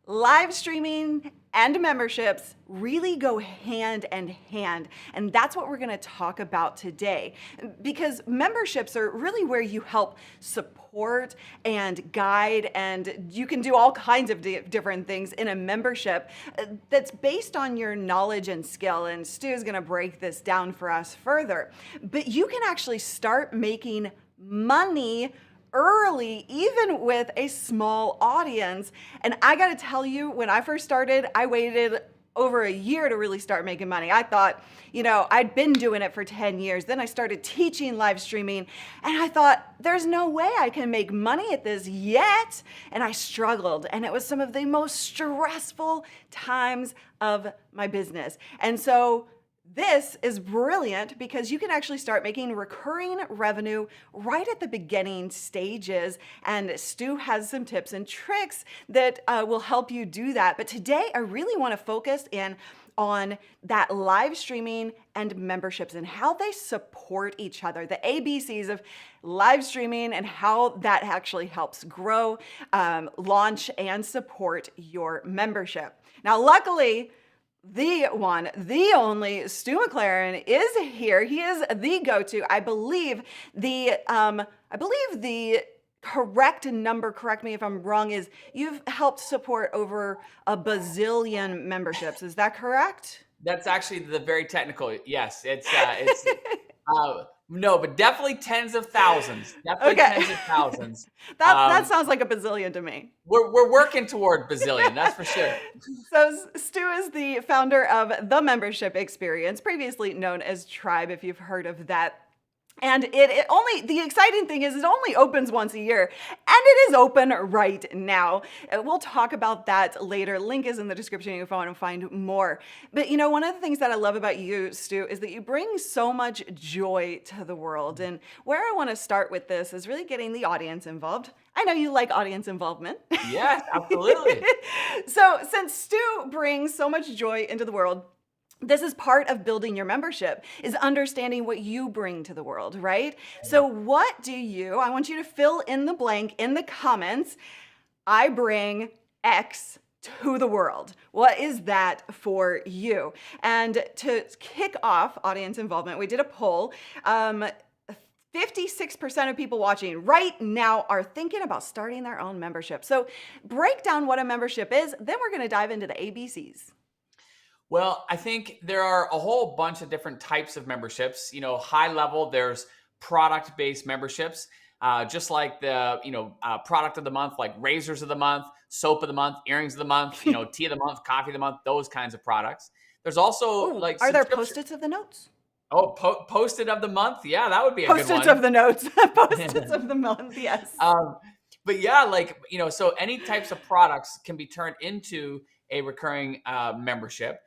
Live streaming and memberships really go hand in hand. And that's what we're going to talk about today. Because memberships are really where you help support and guide, and you can do all kinds of different things in a membership that's based on your knowledge and skill. And Stu is going to break this down for us further. But you can actually start making money early, even with a small audience. And I got to tell you, when I first started, I waited over a year to really start making money. I thought, I'd been doing it for 10 years. Then I started teaching live streaming, and I thought, there's no way I can make money at this yet. And I struggled, and it was some of the most stressful times of my business. And so this is brilliant because you can actually start making recurring revenue right at the beginning stages. And Stu has some tips and tricks that will help you do that. But today I really want to focus in on that live streaming and memberships and how they support each other, the ABCs of live streaming and how that actually helps grow, launch, and support your membership. Now, luckily, the one, the only Stu McLaren is here. He is the go-to. I believe the correct number, correct me if I'm wrong, is you've helped support over a bazillion memberships. Is that correct? That's actually the very technical. Yes, it's no, but definitely tens of thousands. Definitely tens of thousands. That sounds like a bazillion to me. We're working toward bazillion, that's for sure. So Stu is the founder of The Membership Experience, previously known as Tribe, if you've heard of that. And the exciting thing is it only opens once a year, and it is open right now. We'll talk about that later. Link is in the description if you want to find more. But one of the things that I love about you, Stu, is that you bring so much joy to the world. And where I want to start with this is really getting the audience involved. I know you like audience involvement. Yes, absolutely. So since Stu brings so much joy into the world, this is part of building your membership, is understanding what you bring to the world, right? So I want you to fill in the blank in the comments. I bring X to the world. What is that for you? And to kick off audience involvement, we did a poll. 56% of people watching right now are thinking about starting their own membership. So break down what a membership is, then we're going to dive into the ABCs. Well, I think there are a whole bunch of different types of memberships. High level, there's product-based memberships, just like the, product of the month, like razors of the month, soap of the month, earrings of the month, tea of the month, coffee of the month, those kinds of products. There's also are there Post-its of the notes? Oh, Post-it of the month. Yeah, that would be a good one. Post-its of the notes. Post-its of the month, yes. But yeah, so any types of products can be turned into a recurring membership.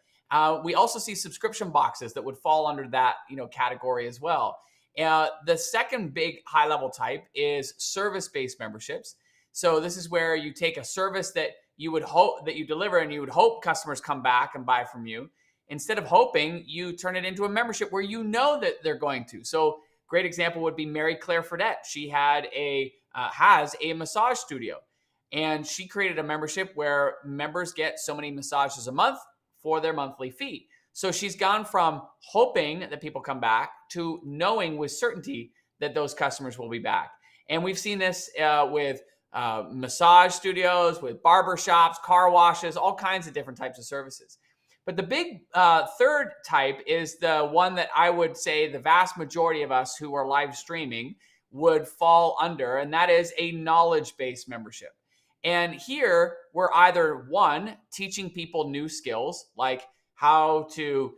We also see subscription boxes that would fall under that, category as well. The second big high-level type is service-based memberships. So this is where you take a service that you would hope that you deliver, and you would hope customers come back and buy from you. Instead of hoping, you turn it into a membership where you know that they're going to. So great example would be Mary Claire Fredette. She has a massage studio, and she created a membership where members get so many massages a month for their monthly fee. So she's gone from hoping that people come back to knowing with certainty that those customers will be back. And we've seen this with massage studios, with barber shops, car washes, all kinds of different types of services. But the big third type is the one that I would say the vast majority of us who are live streaming would fall under, and that is a knowledge-based membership. And here we're either one, teaching people new skills, like how to,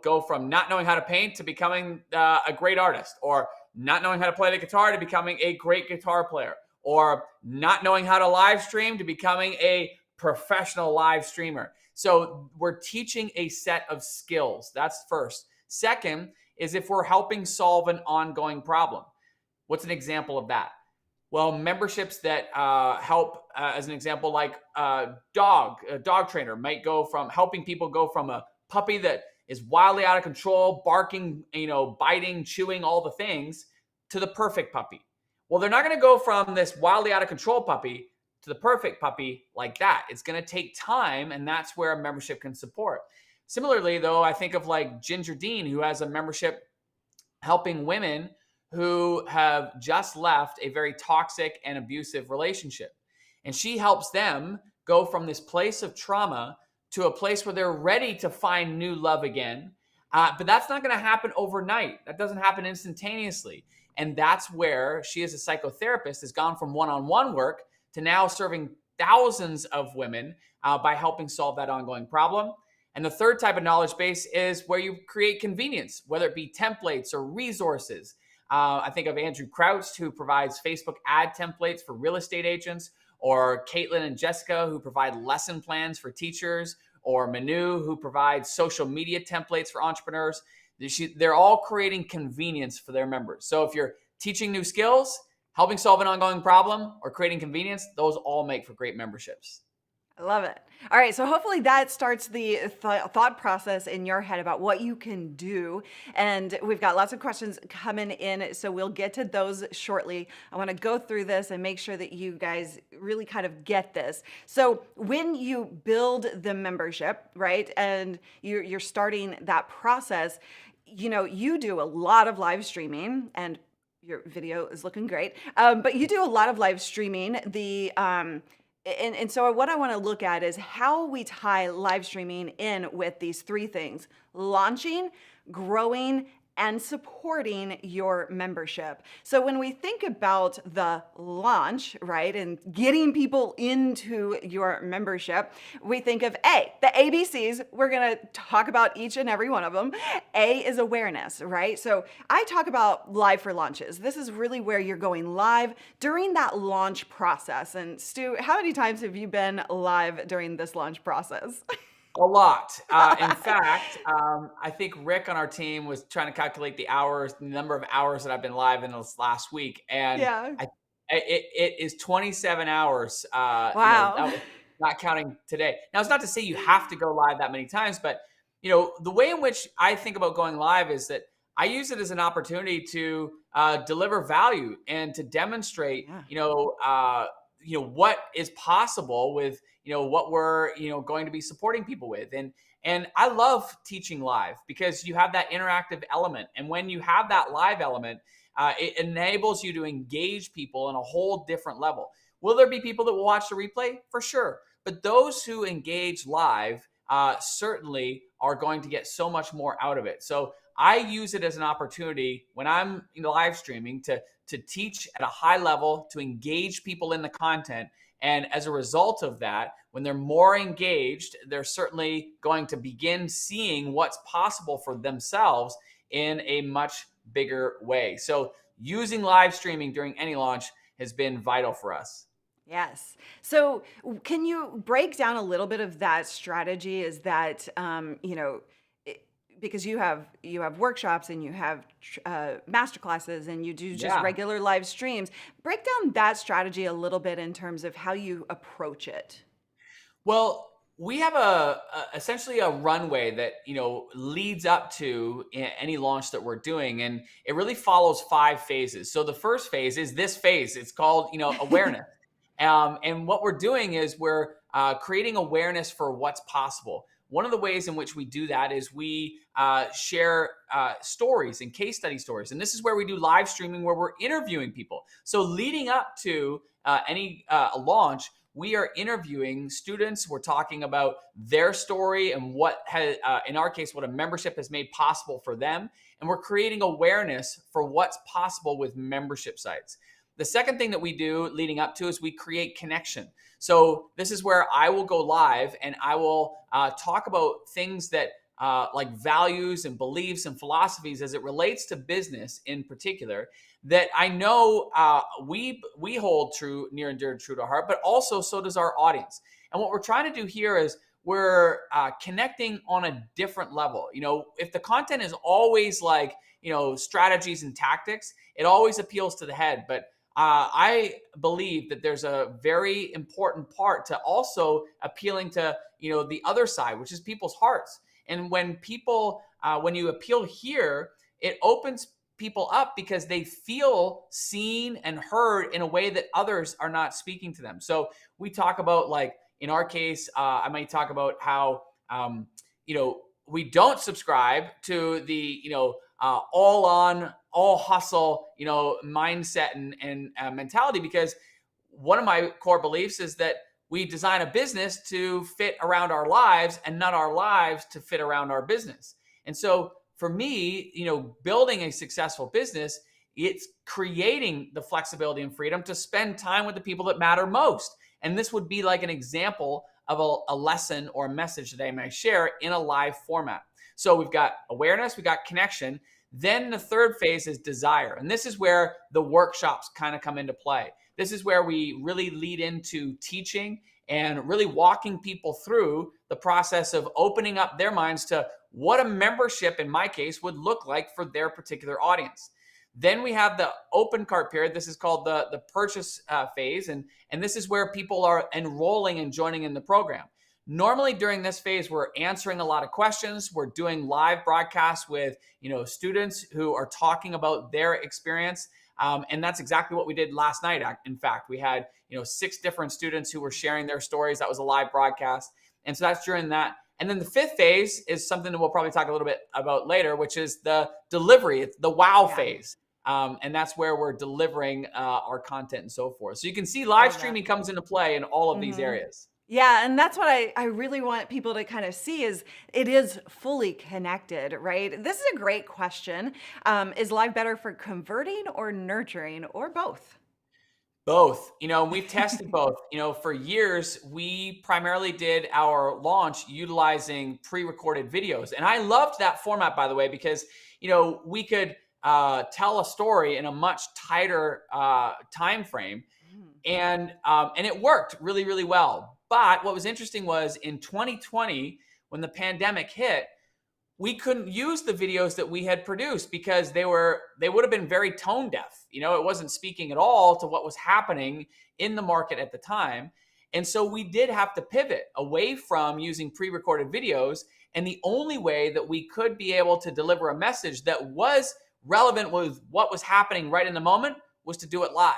go from not knowing how to paint to becoming a great artist, or not knowing how to play the guitar to becoming a great guitar player, or not knowing how to live stream to becoming a professional live streamer. So we're teaching a set of skills. That's first. Second is if we're helping solve an ongoing problem. What's an example of that? Well, memberships that help, as an example, like a dog trainer might go from helping people go from a puppy that is wildly out of control, barking, biting, chewing, all the things, to the perfect puppy. Well, they're not going to go from this wildly out of control puppy to the perfect puppy like that. It's going to take time, and that's where a membership can support. Similarly, though, I think of like Ginger Dean, who has a membership helping women who have just left a very toxic and abusive relationship. And she helps them go from this place of trauma to a place where they're ready to find new love again. But that's not going to happen overnight. That doesn't happen instantaneously. And that's where she, as a psychotherapist, has gone from one-on-one work to now serving thousands of women by helping solve that ongoing problem. And the third type of knowledge base is where you create convenience, whether it be templates or resources. I think of Andrew Crouch, who provides Facebook ad templates for real estate agents, or Caitlin and Jessica, who provide lesson plans for teachers, or Manu, who provides social media templates for entrepreneurs. They're all creating convenience for their members. So if you're teaching new skills, helping solve an ongoing problem, or creating convenience, those all make for great memberships. I love it. All right, so hopefully that starts the thought process in your head about what you can do. And we've got lots of questions coming in, so we'll get to those shortly. I want to go through this and make sure that you guys really kind of get this. So when you build the membership, right, and you're starting that process, you do a lot of live streaming, and your video is looking great. But you do a lot of live streaming. And so what I want to look at is how we tie live streaming in with these three things: launching, growing, and supporting your membership. So when we think about the launch, right, and getting people into your membership, we think of the ABCs. We're going to talk about each and every one of them. A is awareness, right? So I talk about live for launches. This is really where you're going live during that launch process. And Stu, how many times have you been live during this launch process? A lot. In fact, I think Rick on our team was trying to calculate the number of hours that I've been live in this last week, and Yeah. it is 27 hours. Wow. That was not counting today. Now, it's not to say you have to go live that many times, but the way in which I think about going live is that I use it as an opportunity to deliver value and to demonstrate, what is possible with what we're going to be supporting people with. And I love teaching live because you have that interactive element, and when you have that live element, it enables you to engage people on a whole different level. Will there be people that will watch the replay? For sure, but those who engage live certainly are going to get so much more out of it. So I use it as an opportunity when I'm live streaming to teach at a high level, to engage people in the content. And as a result of that, when they're more engaged, they're certainly going to begin seeing what's possible for themselves in a much bigger way. So using live streaming during any launch has been vital for us. Yes. So can you break down a little bit of that strategy? Is that, because you have workshops and you have masterclasses and you do just regular live streams. Break down that strategy a little bit in terms of how you approach it. Well, we have essentially a runway that leads up to any launch that we're doing, and it really follows 5 phases. So the first phase is this phase. It's called awareness, and what we're doing is we're creating awareness for what's possible. One of the ways in which we do that is we share stories and case study stories. And this is where we do live streaming, where we're interviewing people. So leading up to any launch, we are interviewing students. We're talking about their story and what has, in our case, what a membership has made possible for them. And we're creating awareness for what's possible with membership sites. The second thing that we do leading up to is we create connection. So this is where I will go live and I will talk about things that like values and beliefs and philosophies as it relates to business in particular that I know we hold near and dear and true to our heart, but also so does our audience. And what we're trying to do here is we're connecting on a different level. If the content is always like, strategies and tactics, it always appeals to the head. But I believe that there's a very important part to also appealing to, the other side, which is people's hearts. And when you appeal here, it opens people up because they feel seen and heard in a way that others are not speaking to them. So we talk about, like, in our case, I might talk about how, we don't subscribe to the, all on, all hustle, mindset and mentality, because one of my core beliefs is that we design a business to fit around our lives and not our lives to fit around our business. And so for me, building a successful business, it's creating the flexibility and freedom to spend time with the people that matter most. And this would be like an example of a lesson or a message that I may share in a live format. So we've got awareness, we've got connection. Then the third phase is desire. And this is where the workshops kind of come into play. This is where we really lead into teaching and really walking people through the process of opening up their minds to what a membership, in my case, would look like for their particular audience. Then we have the open cart period. This is called the purchase phase. And this is where people are enrolling and joining in the program. Normally during this phase, we're answering a lot of questions. We're doing live broadcasts with, students who are talking about their experience. And that's exactly what we did last night. In fact, we had, 6 different students who were sharing their stories. That was a live broadcast. And so that's during that. And then the fifth phase is something that we'll probably talk a little bit about later, which is the delivery. It's the wow phase. And that's where we're delivering our content and so forth. So you can see live streaming comes into play in all of these areas. Yeah, and that's what I really want people to kind of see is it is fully connected, right? This is a great question. Is live better for converting or nurturing or both? Both. We've tested both. For years, we primarily did our launch utilizing pre-recorded videos. And I loved that format, by the way, because, we could tell a story in a much tighter time frame. And it worked really, really well. But what was interesting was in 2020, when the pandemic hit, we couldn't use the videos that we had produced because they would have been very tone deaf. It wasn't speaking at all to what was happening in the market at the time. And so we did have to pivot away from using pre-recorded videos. And the only way that we could be able to deliver a message that was relevant with what was happening right in the moment was to do it live.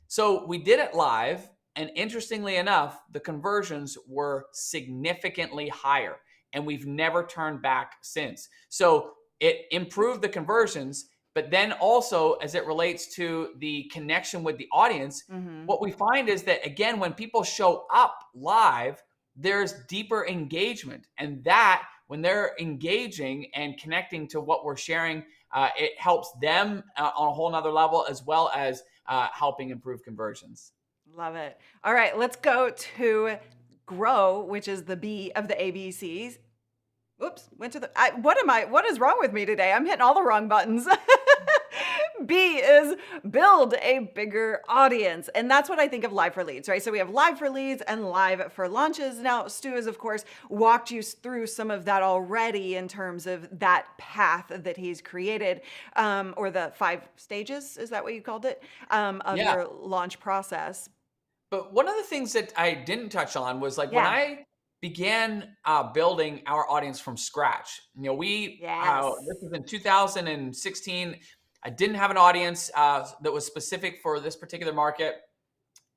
So we did it live. And interestingly enough, the conversions were significantly higher. And we've never turned back since. So it improved the conversions, but then also as it relates to the connection with the audience, what we find is that, again, when people show up live, there's deeper engagement. And that when they're engaging and connecting to what we're sharing, it helps them on a whole nother level, as well as helping improve conversions. Love it. All right, let's go to grow, which is the B of the ABCs. Oops, what is wrong with me today? I'm hitting all the wrong buttons. B is build a bigger audience. And that's what I think of live for leads, right? So we have live for leads and live for launches. Now, Stu has, of course, walked you through some of that already in terms of that path that he's created, or the 5 stages, is that what you called it, of your launch process. But one of the things that I didn't touch on was when I began building our audience from scratch. This was in 2016. I didn't have an audience that was specific for this particular market,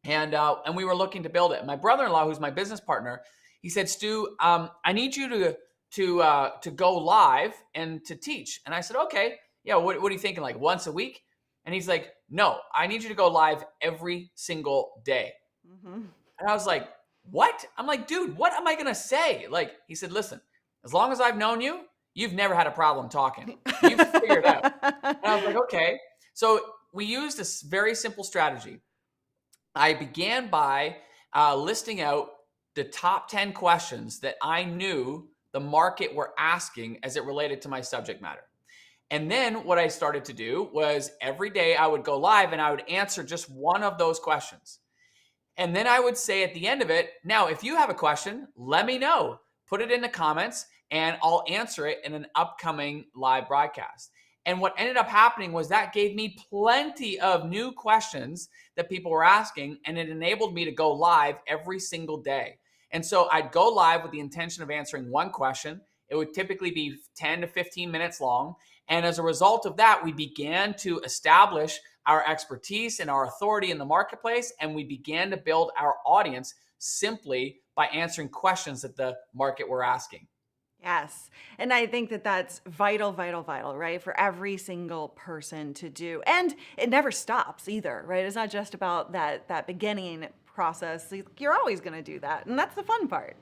and we were looking to build it. My brother-in-law, who's my business partner, he said, "Stu, I need you to go live and to teach." And I said, "Okay, yeah. What are you thinking? Like once a week?" And he's like, "No, I need you to go live every single day." And I was like, "What?" I'm like, "Dude, what am I going to say?" He said, "Listen, as long as I've known you, you've never had a problem talking. You've figured it out." And I was like, "Okay." So we used this very simple strategy. I began by listing out the top 10 questions that I knew the market were asking as it related to my subject matter. And then what I started to do was every day I would go live and I would answer just one of those questions. And then I would say at the end of it, "Now, if you have a question, let me know. Put it in the comments and I'll answer it in an upcoming live broadcast." And what ended up happening was that gave me plenty of new questions that people were asking, and it enabled me to go live every single day. And so I'd go live with the intention of answering one question. It would typically be 10 to 15 minutes long. And as a result of that, we began to establish our expertise and our authority in the marketplace. And we began to build our audience simply by answering questions that the market were asking. Yes. And I think that that's vital, vital, vital, right? For every single person to do. And it never stops either, right? It's not just about that beginning process. You're always going to do that. And that's the fun part.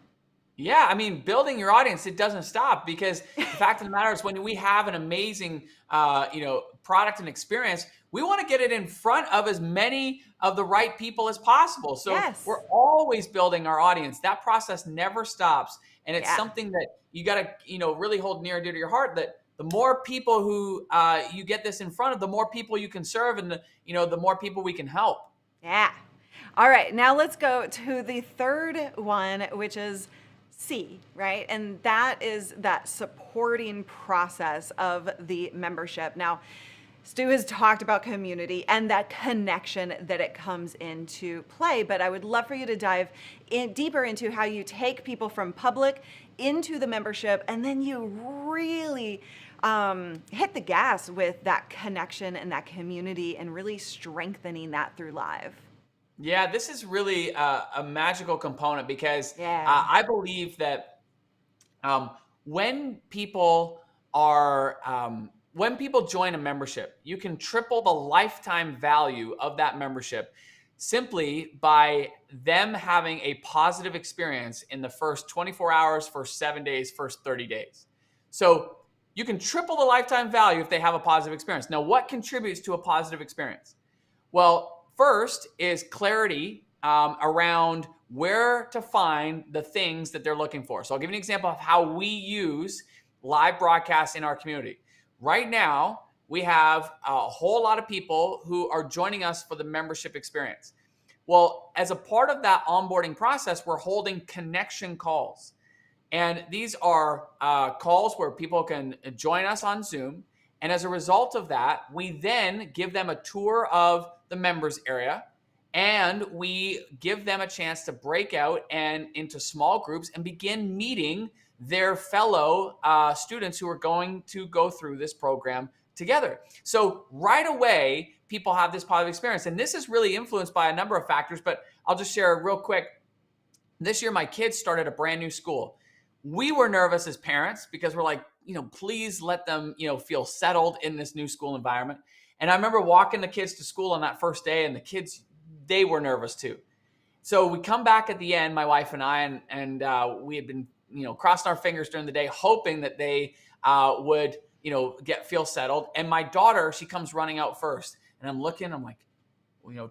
Yeah, I mean, building your audience, it doesn't stop, because the fact of the matter is, when we have an amazing, product and experience, we want to get it in front of as many of the right people as possible. So Yes. we're always building our audience. That process never stops, and it's Yeah. something that you got to, really hold near and dear to your heart. That the more people who you get this in front of, the more people you can serve, and the more people we can help. Yeah. All right. Now let's go to the third one, which is C, right? And that is that supporting process of the membership. Now, Stu has talked about community and that connection that it comes into play, but I would love for you to dive in deeper into how you take people from public into the membership, and then you really hit the gas with that connection and that community and really strengthening that through live. Yeah, this is really a magical component, because Yeah. I believe that um, when people when people join a membership, you can triple the lifetime value of that membership simply by them having a positive experience in the first 24 hours, first 7 days, first 30 days. So you can triple the lifetime value if they have a positive experience. Now, what contributes to a positive experience? Well, first is clarity around where to find the things that they're looking for. So I'll give you an example of how we use live broadcasts in our community. Right now, we have a whole lot of people who are joining us for the membership experience. Well, as a part of that onboarding process, we're holding connection calls. And these are calls where people can join us on Zoom. And as a result of that, we then give them a tour of the members area, and we give them a chance to break out and into small groups and begin meeting their fellow students who are going to go through this program together. So right away, people have this positive experience. And this is really influenced by a number of factors, but I'll just share real quick. This year, my kids started a brand new school. We were nervous as parents because we're like, please let them, feel settled in this new school environment. And I remember walking the kids to school on that first day, and the kids, they were nervous too. So we come back at the end, my wife and I, and we had been, crossing our fingers during the day, hoping that they would, feel settled. And my daughter, she comes running out first, and I'm looking, I'm like,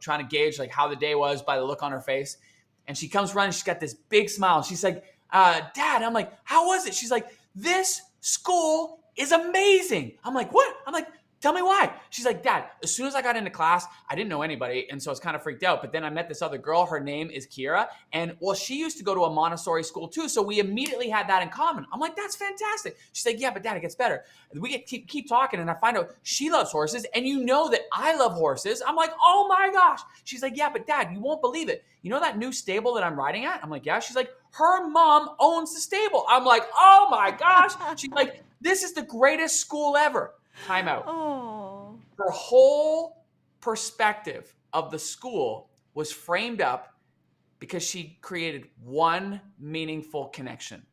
trying to gauge like how the day was by the look on her face. And she comes running, she's got this big smile. And she's like, Dad, I'm like, how was it? She's like, this school is amazing. I'm like, what? I'm like, tell me why. She's like, Dad, as soon as I got into class, I didn't know anybody. And so I was kind of freaked out. But then I met this other girl. Her name is Kira. And well, she used to go to a Montessori school too. So we immediately had that in common. I'm like, that's fantastic. She's like, yeah, but Dad, it gets better. We keep talking. And I find out she loves horses. And you know that I love horses. I'm like, oh my gosh. She's like, yeah, but Dad, you won't believe it. You know that new stable that I'm riding at? I'm like, yeah. She's like, her mom owns the stable. I'm like, oh my gosh. She's like, this is the greatest school ever. Time out. Oh. Her whole perspective of the school was framed up because she created one meaningful connection.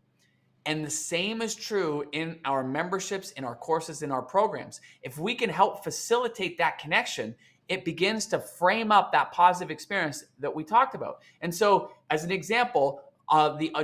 And the same is true in our memberships, in our courses, in our programs. If we can help facilitate that connection, it begins to frame up that positive experience that we talked about. And so, as an example,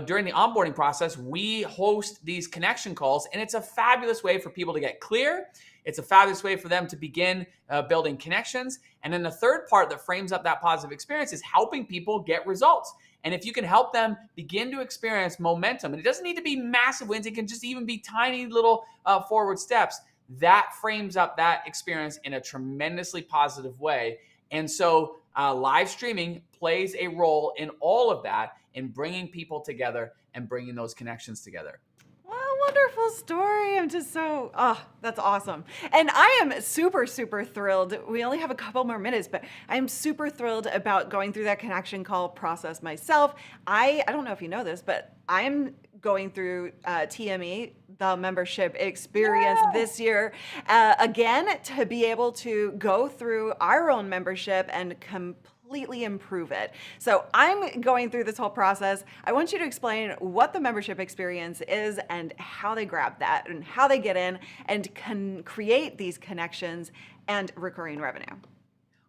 during the onboarding process, we host these connection calls, and it's a fabulous way for people to get clear. It's a fabulous way for them to begin building connections. And then the third part that frames up that positive experience is helping people get results. And if you can help them begin to experience momentum, and it doesn't need to be massive wins, it can just even be tiny little forward steps, that frames up that experience in a tremendously positive way. And so live streaming plays a role in all of that, in bringing people together and bringing those connections together. Well, wonderful story. I'm just that's awesome. And I am super, super thrilled. We only have a couple more minutes, but I'm super thrilled about going through that connection call process myself. I don't know if you know this, but I'm going through TME the membership experience this year. Again, to be able to go through our own membership and completely improve it. So I'm going through this whole process. I want you to explain what the membership experience is and how they grab that and how they get in and can create these connections and recurring revenue.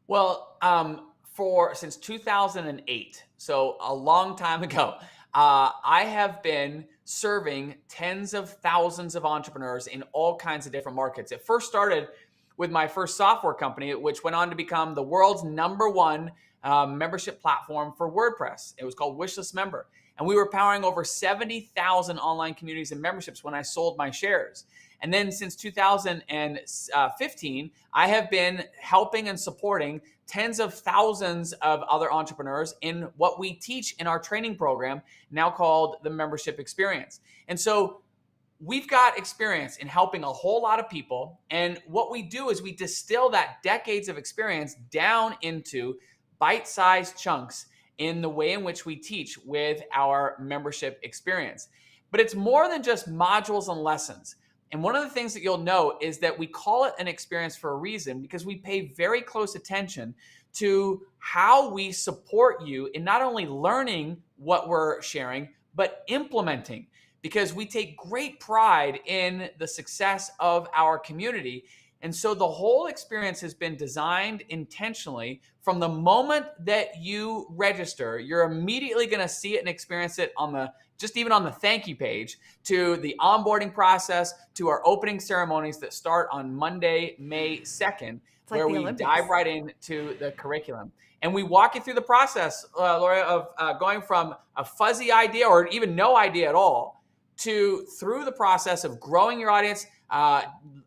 Well, since 2008, so a long time ago, I have been serving tens of thousands of entrepreneurs in all kinds of different markets. It first started with my first software company, which went on to become the world's #1 membership platform for WordPress. It was called Wishlist Member. And we were powering over 70,000 online communities and memberships when I sold my shares. And then since 2015, I have been helping and supporting tens of thousands of other entrepreneurs in what we teach in our training program, now called the Membership Experience. And so we've got experience in helping a whole lot of people. And what we do is we distill that decades of experience down into bite-sized chunks in the way in which we teach with our membership experience. But it's more than just modules and lessons. And one of the things that you'll know is that we call it an experience for a reason, because we pay very close attention to how we support you in not only learning what we're sharing, but implementing, because we take great pride in the success of our community. And so the whole experience has been designed intentionally. From the moment that you register, you're immediately going to see it and experience it even on the thank you page, to the onboarding process, to our opening ceremonies that start on Monday, May 2nd, where we dive right into the curriculum. And we walk you through the process, Laura, of going from a fuzzy idea or even no idea at all to through the process of growing your audience,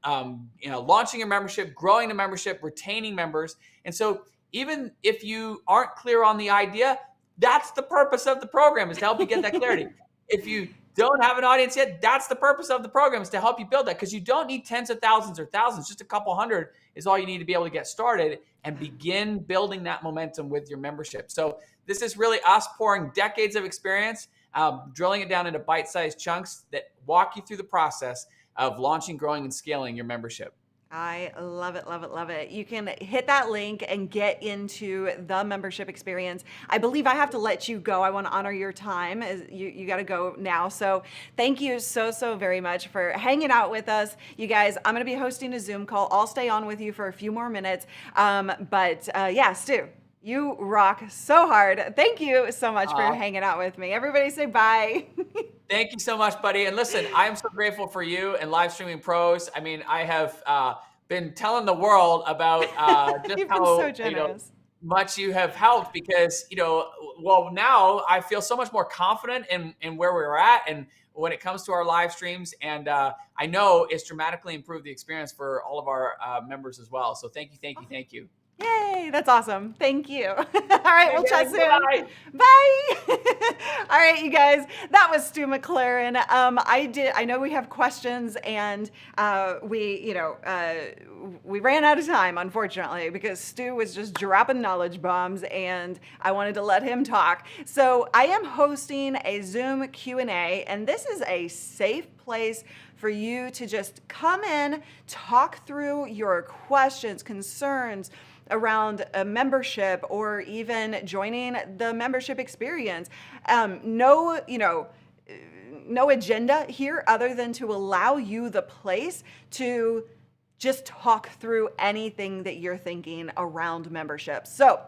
launching your membership, growing the membership, retaining members. And so even if you aren't clear on the idea, that's the purpose of the program, is to help you get that clarity. If you don't have an audience yet, that's the purpose of the program, is to help you build that, because you don't need tens of thousands or thousands. Just a couple hundred is all you need to be able to get started and begin building that momentum with your membership. So this is really us pouring decades of experience, drilling it down into bite-sized chunks that walk you through the process of launching, growing, and scaling your membership. I love it, love it, love it. You can hit that link and get into the membership experience. I believe I have to let you go. I want to honor your time. You got to go now. So thank you so very much for hanging out with us. You guys, I'm going to be hosting a Zoom call. I'll stay on with you for a few more minutes. Yeah, Stu, you rock so hard. Thank you so much for hanging out with me. Everybody say bye. Thank you so much, buddy. And listen, I am so grateful for you and Live Streaming Pros. I mean, I have been telling the world about just You've how been so generous. Much you have helped, because now I feel so much more confident in where we're at and when it comes to our live streams. And I know it's dramatically improved the experience for all of our members as well. So thank you. Yay, that's awesome. Thank you. All right, we'll chat soon. Bye. All right, you guys, that was Stu McLaren. I know we have questions, and we ran out of time, unfortunately, because Stu was just dropping knowledge bombs, and I wanted to let him talk. So I am hosting a Zoom Q&A, and this is a safe place for you to just come in, talk through your questions, concerns around a membership, or even joining the membership experience. No agenda here other than to allow you the place to just talk through anything that you're thinking around membership. So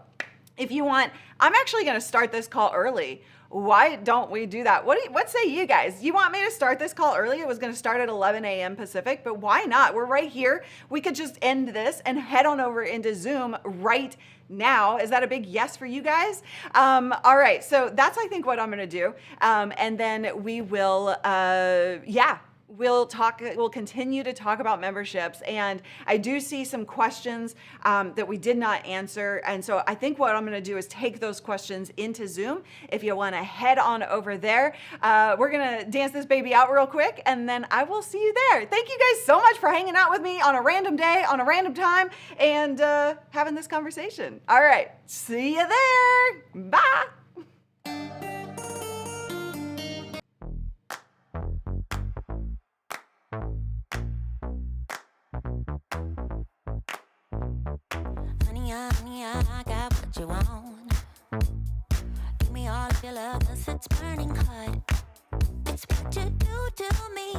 if you want, I'm actually going to start this call early. Why don't we do that? What say you guys? You want me to start this call early? It was going to start at 11 a.m. Pacific, but why not? We're right here. We could just end this and head on over into Zoom right now. Is that a big yes for you guys? All right, so that's, I think, what I'm going to do. And then we will, we'll continue to talk about memberships. And I do see some questions that we did not answer. And so I think what I'm going to do is take those questions into Zoom. If you want to head on over there, we're going to dance this baby out real quick, and then I will see you there. Thank you guys so much for hanging out with me on a random day, on a random time, and having this conversation. All right. See you there. Bye. I got what you want. Give me all of your love, 'cause it's burning hot. It's what you do to me.